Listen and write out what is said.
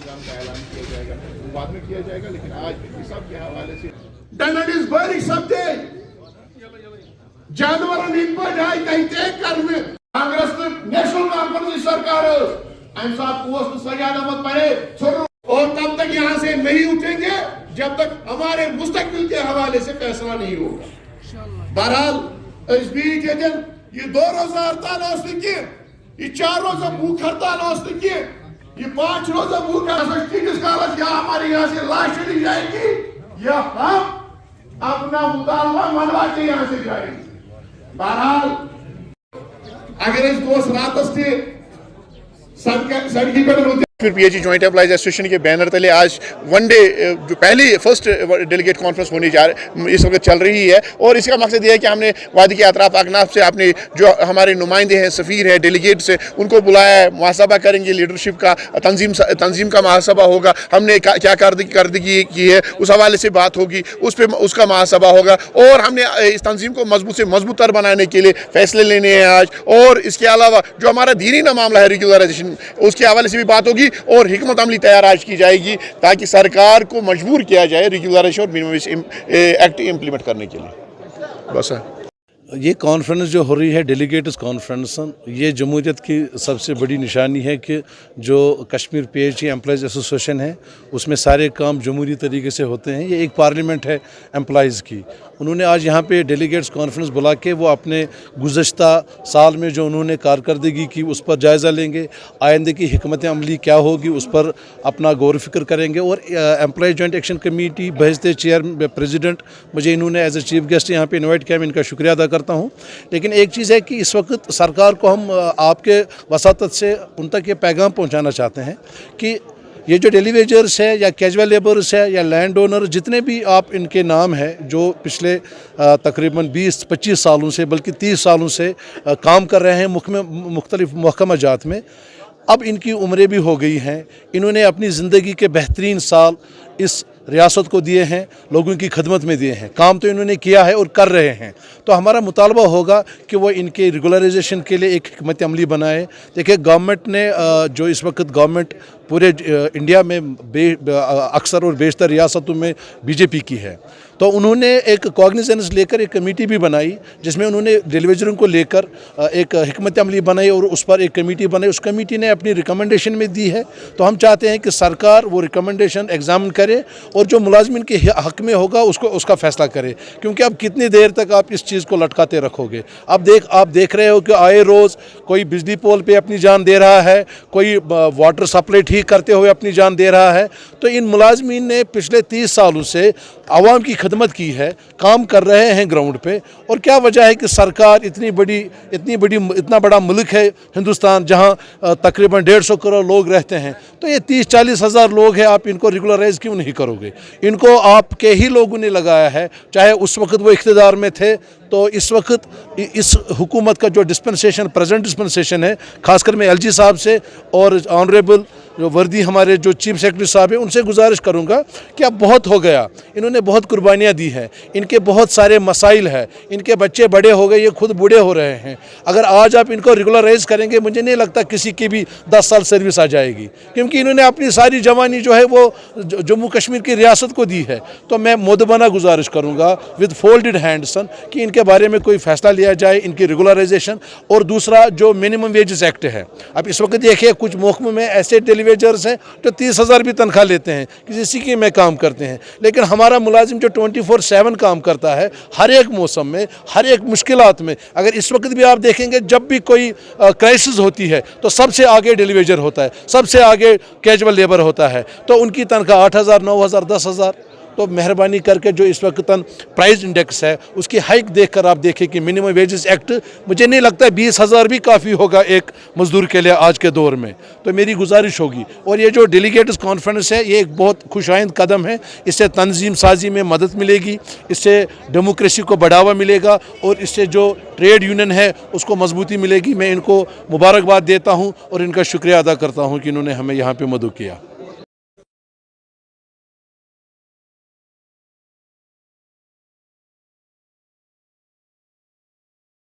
पैगाम का ऐलान किया जाएगा, बाद में किया जाएगा, लेकिन आज सब के हवाले से डनडिस बड़ी सब्जे जानवरों इन पर आए कहीं तय करने कांग्रेस ने नेशनल कॉन्फ्रेंस सरकार हम साथ पोस्ट सजाद अहमद परे और तब तक यहाँ से नहीं उठेंगे जब तक हमारे मुस्तकबिल के हवाले से फैसला नहीं होगा। बहरहाल इस बीच ये 2 रोजा हड़ताल ये 4 रोजा भूख हड़ताल ये 5 रोजा भूख हड़ताल या हमारे यहाँ से लाश चली जाएगी या हम अपना मुतालबा मनवा के यहाँ से जाएंगे। बहरहाल अगर इस दोस्त रात से सड़की पर फिर पीएचई जॉइंट एम्प्लॉइज एसोसिएशन के बैनर तले आज वन डे जो पहली फर्स्ट डेलीगेट कॉन्फ्रेंस होने इस वक्त चल रही है, और इसका मकसद ये है कि हमने वादी के अतराफ अकनाफ से अपने जो हमारे नुमाइंदे हैं, सफ़ीर हैं, डेलीगेट्स हैं, उनको बुलाया है, मुहासबा करेंगे, लीडरशिप का तंजीम का मुहासबा होगा, हमने क्या कार्रवाई की है उस हवाले से बात होगी, उस पर उसका मुहासबा होगा, और हमने इस तंजीम को मजबूत से मजबूत तर बनाने के लिए फैसले लेने हैं आज। और इसके अलावा जो हमारा दीनी ना मामला है रेगुलराइजेशन, उसके हवाले से भी बात होगी और हिकमत अमली तैयार आज की जाएगी ताकि सरकार को मजबूर किया जाए रेगुलराइजेशन और मिनिमम वेज एक्ट इम्प्लीमेंट करने के लिए। बस है ये कॉन्फ्रेंस जो हो रही है डेलीगेट्स कॉन्फ्रेंस, ये जमहूरियत की सबसे बड़ी निशानी है कि जो कश्मीर पीएचई एम्प्लॉइज़ एसोसिएशन है उसमें सारे काम जमहूरी तरीके से होते हैं। ये एक पार्लियामेंट है एम्प्लॉइज़ की। उन्होंने आज यहाँ पे डेलीगेट्स कॉन्फ्रेंस बुला के वो अपने गुज़श्ता साल में जो उन्होंने कारकर्दगी की उस पर जायज़ा लेंगे, आइंदे की हिकमत अमली क्या होगी उस पर अपना गौर फिक्र करेंगे। और एम्प्लॉय जॉइंट एक्शन कमेटी बहसते चेयर प्रेसिडेंट मुझे इन्होंने एज ए चीफ गेस्ट यहाँ पे इन्वाइट किया, मैं इनका शुक्रिया अदा करता हूँ। लेकिन एक चीज़ है कि इस वक्त सरकार को हम आपके वसातत से उन तक ये पैगाम पहुँचाना चाहते हैं कि ये जो डेली वेजर्स है या कैजुअल लेबर्स है या लैंड ओनर, जितने भी आप इनके नाम हैं जो पिछले तकरीबन 20-25 सालों से बल्कि 30 सालों से काम कर रहे हैं मुख्तलिफ महकमा जात में, अब इनकी उम्रें भी हो गई हैं। इन्होंने अपनी ज़िंदगी के बेहतरीन साल इस रियासत को दिए हैं, लोगों की खदमत में दिए हैं, काम तो इन्होंने किया है और कर रहे हैं। तो हमारा मुतालबा होगा कि वो इनके रेगुलराइजेशन के लिए एक हिकमत अमली बनाए। देखिए गवर्नमेंट ने जो इस वक्त गवर्नमेंट पूरे इंडिया में अक्सर और बेशतर रियासतों में बीजेपी की है, तो उन्होंने एक कॉग्निजेंस लेकर एक कमेटी भी बनाई जिसमें उन्होंने डेलीवेजरों को लेकर एक हिकमत अमली बनाई और उस पर एक कमेटी बनाई। उस कमेटी ने अपनी रिकमेंडेशन में दी है। तो हम चाहते हैं कि सरकार वो रिकमेंडेशन एग्जामिन करे और जो मुलाजमिन के हक़ में होगा उसका फ़ैसला करे, क्योंकि अब कितनी देर तक आप इस चीज़ को लटकाते रखोगे। अब आप देख रहे हो कि आए रोज़ कोई बिजली पोल पे अपनी जान दे रहा है, कोई वाटर सप्लाई ठीक करते हुए अपनी जान दे रहा है। तो इन मुलाजमीन ने पिछले 30 सालों से आवाम की खदमत की है, काम कर रहे हैं ग्राउंड पे, और क्या वजह है कि सरकार इतना बड़ा मुल्क है हिंदुस्तान जहां तकरीबन 150 करोड़ लोग रहते हैं, तो ये 30-40 हज़ार लोग हैं, आप इनको रेगुलराइज क्यों नहीं करोगे? इनको आपके ही लोगों ने लगाया है, चाहे उस वक्त वो इख्तिदार में थे। तो इस वक्त इस हुकूमत का जो डिस्पेंसेशन प्रेजेंट डिस्पेंसेशन है, खासकर मैं एलजी साहब से और ऑनरेबल जो वर्दी हमारे जो चीफ सेक्रेटरी साहब हैं उनसे गुजारिश करूंगा कि अब बहुत हो गया, इन्होंने बहुत कुर्बानियां दी हैं, इनके बहुत सारे मसाइल हैं, इनके बच्चे बड़े हो गए, ये खुद बूढ़े हो रहे हैं। अगर आज आप इनको रेगुलराइज करेंगे, मुझे नहीं लगता किसी की भी 10 साल सर्विस आ जाएगी, क्योंकि इन्होंने अपनी सारी जवानी जो है वो जम्मू कश्मीर की रियासत को दी है। तो मैं मुदबना गुजारिश करूँगा विद फोल्डेड हैंड्स कि इनके बारे में कोई फैसला लिया जाए, इनकी रेगुलराइजेशन। और दूसरा जो मिनिमम वेजेस एक्ट है, अब इस वक्त देखिए कुछ महकमों में ऐसे डेलीवेजर्स हैं जो 30,000 भी तनख्वाह लेते हैं, किसी सिक्के में काम करते हैं, लेकिन हमारा मुलाजिम जो 24/7 काम करता है हर एक मौसम में, हर एक मुश्किलात में। अगर इस वक्त भी आप देखेंगे जब भी कोई क्राइसिस होती है तो सबसे आगे डेलीवेजर होता है, सबसे आगे कैजुअल लेबर होता है, तो उनकी तनख्वाह 8,000, 9,000, 10,000। तो मेहरबानी करके जो इस वक्त प्राइस इंडेक्स है उसकी हाइक देखकर आप देखें कि मिनिमम वेजेस एक्ट, मुझे नहीं लगता 20,000 भी काफ़ी होगा एक मजदूर के लिए आज के दौर में। तो मेरी गुजारिश होगी, और ये जो डेलीगेट्स कॉन्फ्रेंस है ये एक बहुत खुशाइंद कदम है, इससे तंजीम साजी में मदद मिलेगी, इससे डेमोक्रेसी को बढ़ावा मिलेगा और इससे जो ट्रेड यूनियन है उसको मजबूती मिलेगी। मैं इनको मुबारकबाद देता हूँ और इनका शुक्रिया अदा करता हूँ कि इन्होंने हमें यहाँ पर मदद किया।